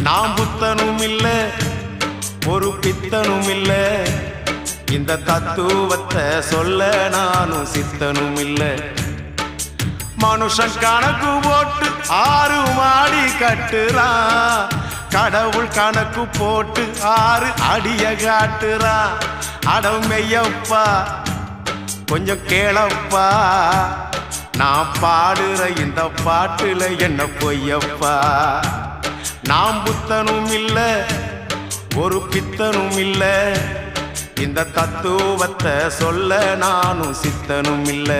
நாம் புத்தனும் இல்ல ஒரு பித்தனும் இல்ல இந்த தத்துவத்தை சொல்ல நானும் சித்தனும் இல்ல மனுஷன் கணக்கு போட்டு 6 மாடி கட்டுறான் கடவுள் கணக்கு போட்டு 6 அடிய காட்டுறான் அடமையப்பா கொஞ்சம் கேளப்பா நான் பாடுற இந்த பாட்டுல என்ன பொய்யப்பா நாம் புத்தனும் இல்ல ஒரு பித்தனும் இல்ல இந்த தத்துவத்தை சொல்ல நானும் சித்தனும் இல்ல